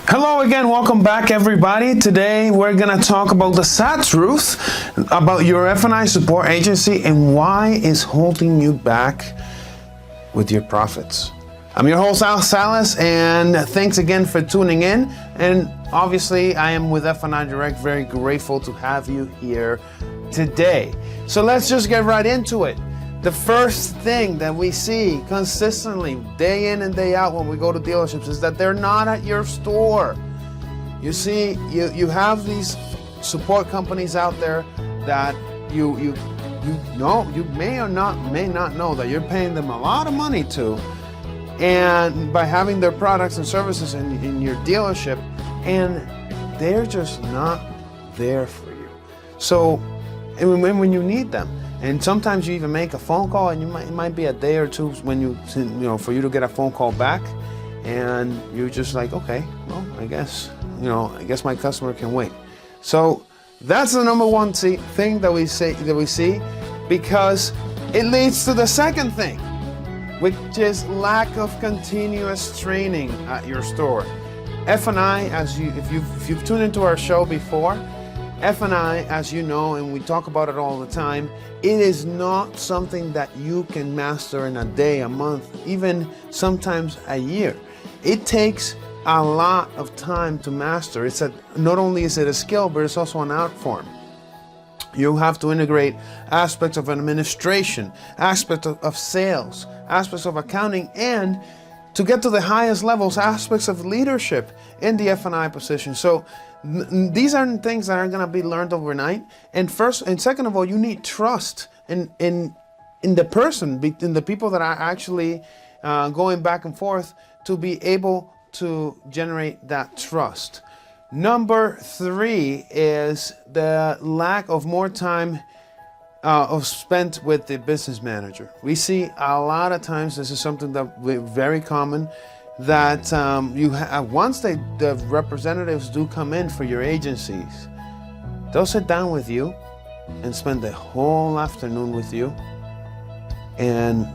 Hello again, welcome back everybody. Today we're gonna talk about the sad truth about your F&I support agency and why it's holding you back with your profits. I'm your host Al Salas, and thanks again for tuning in. And obviously I am with F&I Direct, very grateful to have you here today. So let's just get right into it. The first thing that we see consistently, day in and day out when we go to dealerships, is that they're not at your store. You see, you have these support companies out there that you may not know that you're paying them a lot of money to, and by having their products and services in your dealership, and they're just not there for you. So, and when you need them. And sometimes you even make a phone call, and it might be a day or two when for you to get a phone call back, and you're just like, okay, well, I guess my customer can wait. So that's the number one thing that we see, because it leads to the second thing, which is lack of continuous training at your store. F&I, if you've tuned into our show before, F&I, as you know, and we talk about it all the time, it is not something that you can master in a day, a month, even sometimes a year. It takes a lot of time to master. Not only is it a skill, but it's also an art form. You have to integrate aspects of administration, aspects of sales, aspects of accounting, and to get to the highest levels, aspects of leadership in the F&I position. So these aren't things that are going to be learned overnight. And second of all, you need trust in the person, in the people that are actually going back and forth, to be able to generate that trust. Number 3 is the lack of more time spent with the business manager. We see a lot of times, this is something that very common, that once the representatives do come in for your agencies, they'll sit down with you and spend the whole afternoon with you, and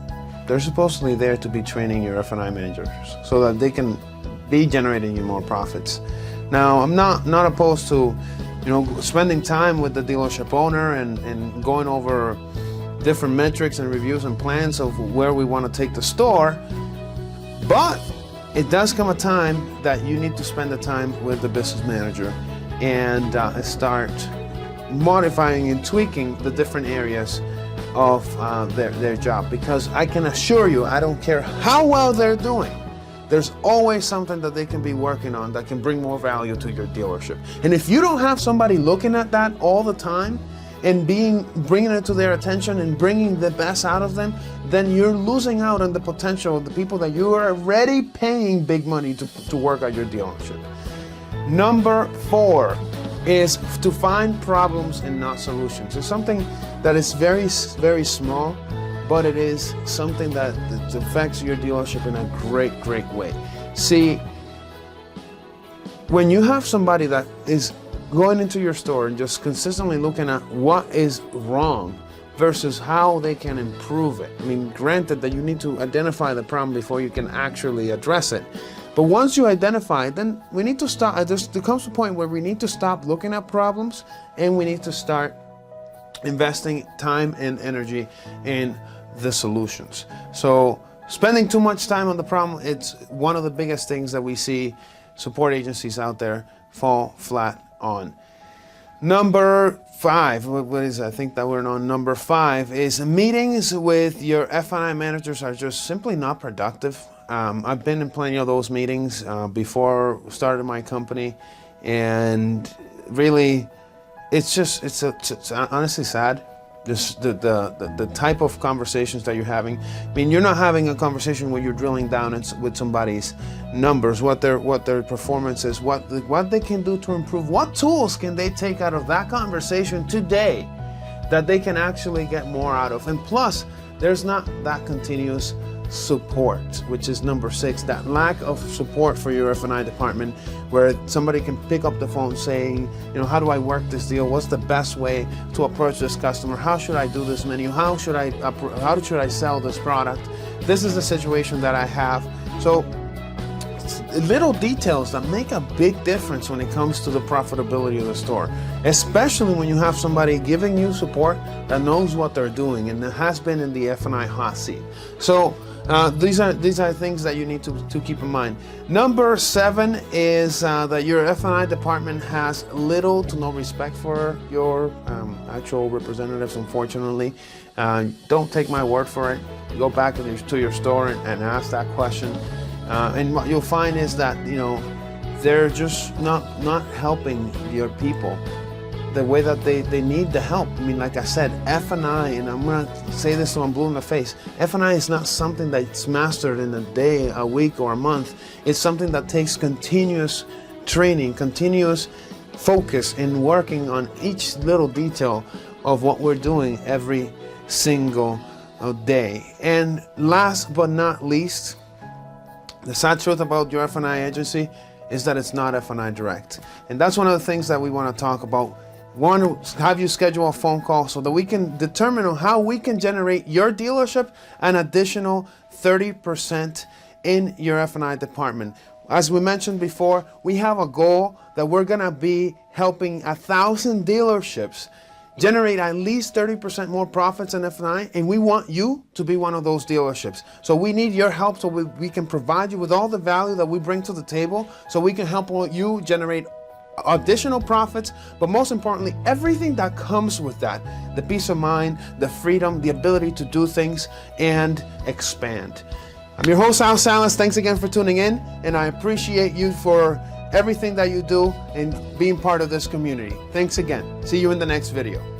they're supposedly there to be training your F&I managers so that they can be generating you more profits. Now, I'm not opposed to spending time with the dealership owner and going over different metrics and reviews and plans of where we want to take the store, but it does come a time that you need to spend the time with the business manager and start modifying and tweaking the different areas of their job, because I can assure you, I don't care how well they're doing, there's always something that they can be working on that can bring more value to your dealership. And if you don't have somebody looking at that all the time and bringing it to their attention and bringing the best out of them, then you're losing out on the potential of the people that you are already paying big money to work at your dealership. Number 4 is to find problems and not solutions. It's something that is very, very small, but it is something that affects your dealership in a great, great way. See, when you have somebody that is going into your store and just consistently looking at what is wrong versus how they can improve it. I mean, granted that you need to identify the problem before you can actually address it. But once you identify it, then we need to stop. There comes a point where we need to stop looking at problems, and we need to start investing time and energy in the solutions. So spending too much time on the problem, it's one of the biggest things that we see support agencies out there fall flat on. Number 5, what is it? I think that we're on number 5, is meetings with your F&I managers are just simply not productive. I've been in plenty of those meetings before starting my company, and really, it's honestly sad. Just the type of conversations that you're having. I mean, you're not having a conversation where you're drilling down with somebody's numbers, what their performance is, what they can do to improve, what tools can they take out of that conversation today that they can actually get more out of. And plus, there's not that continuous support, which is number 6, that lack of support for your F&I department, where somebody can pick up the phone saying, how do I work this deal? What's the best way to approach this customer? How should I do this menu? How should I sell this product? This is the situation that I have. So little details that make a big difference when it comes to the profitability of the store, especially when you have somebody giving you support that knows what they're doing and that has been in the F&I hot seat. So these are things that you need to keep in mind. Number 7 is that your F&I department has little to no respect for your actual representatives, unfortunately. Don't take my word for it. Go back to your store and ask that question. And what you'll find is that, they're just not helping your people the way that they need the help. I mean, like I said, F&I, and I'm going to say this so I'm blue in the face, F&I is not something that's mastered in a day, a week, or a month. It's something that takes continuous training, continuous focus in working on each little detail of what we're doing every single day. And last but not least, the sad truth about your F&I agency is that it's not F&I direct. And that's one of the things that we want to talk about. We want to have you schedule a phone call so that we can determine how we can generate your dealership an additional 30% in your F&I department. As we mentioned before, we have a goal that we're going to be helping 1,000 dealerships generate at least 30% more profits in F&I, and we want you to be one of those dealerships. So we need your help so we can provide you with all the value that we bring to the table, so we can help you generate additional profits, but most importantly, everything that comes with that, the peace of mind, the freedom, the ability to do things and expand. I'm your host, Al Salas. Thanks again for tuning in, and I appreciate you for everything that you do and being part of this community. Thanks again. See you in the next video.